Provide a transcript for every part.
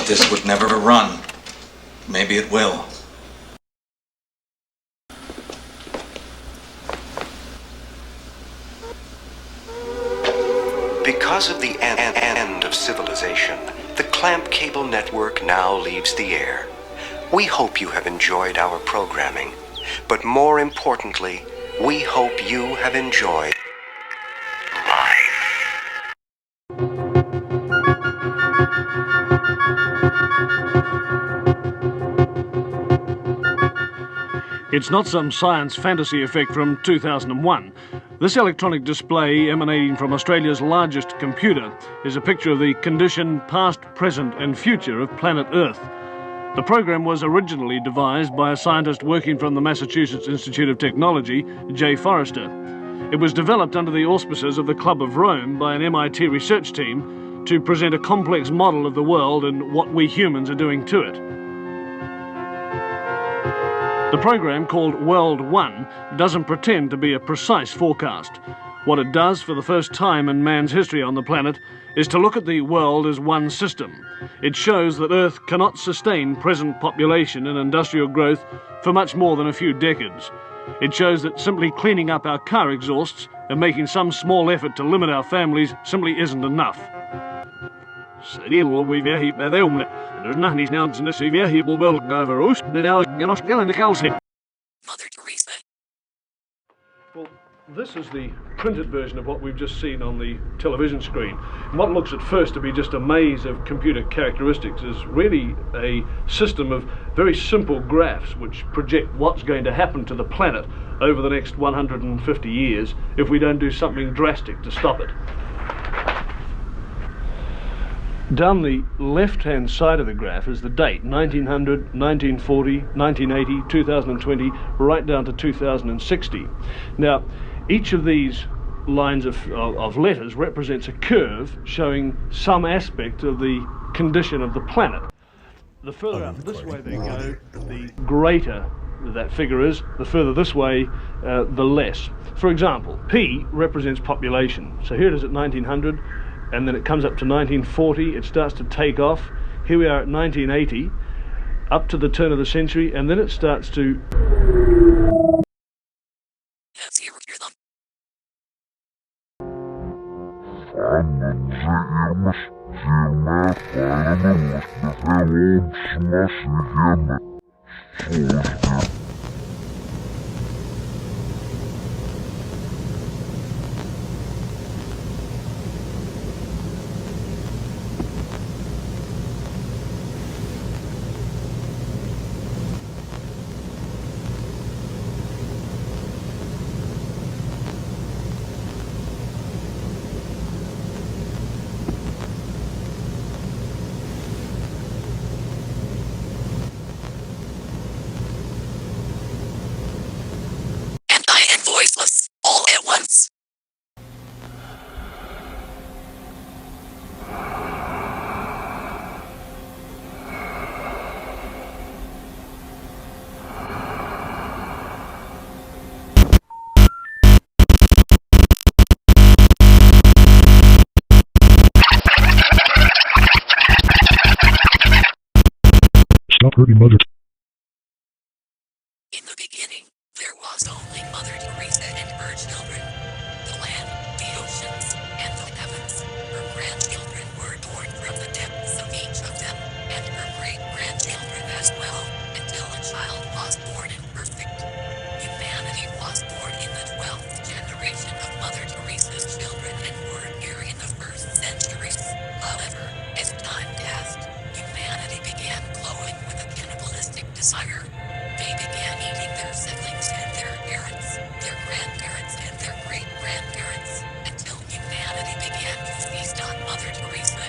this would never run. Maybe it will. Because of the end of civilization, the clamp cable network now leaves the air. We hope you have enjoyed our programming, but more importantly, we hope you have enjoyed life. It's not some science fantasy effect from 2001. This electronic display emanating from Australia's largest computer is a picture of the condition, past, present and future of planet Earth. The program was originally devised by a scientist working from the Massachusetts Institute of Technology, J. Forrester. It was developed under the auspices of the Club of Rome by an MIT research team to present a complex model of the world and what we humans are doing to it. The program, called World 1, doesn't pretend to be a precise forecast. What it does for the first time in man's history on the planet is to look at the world as one system. It shows that Earth cannot sustain present population and industrial growth for much more than a few decades. It shows that simply cleaning up our car exhausts and making some small effort to limit our families simply isn't enough. Mother Teresa. Well, this is the printed version of what we've just seen on the television screen. What looks at first to be just a maze of computer characteristics is really a system of very simple graphs which project what's going to happen to the planet over the next 150 years if we don't do something drastic to stop it. Down the left-hand side of the graph is the date, 1900, 1940, 1980, 2020, right down to 2060. Now, each of these lines of letters represents a curve showing some aspect of the condition of the planet. The further up this way they go, the greater that figure is, the further this way, the less. For example, P represents population. So here it is at 1900, and then it comes up to 1940, it starts to take off. Here we are at 1980, up to the turn of the century, and then it starts to... Stop hurting Mother. In the beginning, there was only Mother Teresa and her children. The land, the oceans, and the heavens. Her grandchildren were born from the depths of each of them, and her great-grandchildren as well, until a child was born imperfect. Humanity was born in the 12th generation of Mother Teresa's children and were here in the 1st century. However, as time passed, humanity began glowing with a cannibalistic desire. They began eating their siblings and their parents, their grandparents and their great-grandparents, until humanity began to feast on Mother Teresa.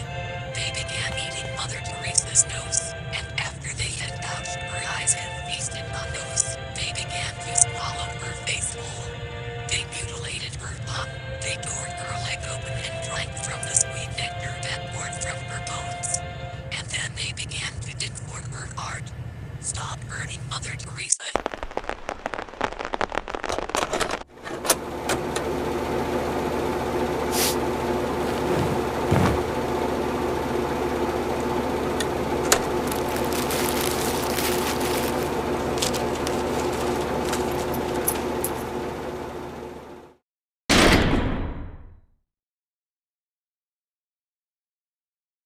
They began eating Mother Teresa's nose, and after they had gouged her eyes and feasted on those, they began to swallow her face whole. They mutilated her tongue, they tore her leg open and drank from the sweet nectar that poured from her bones. And then they began to devour her heart. Stop hurting Mother Teresa.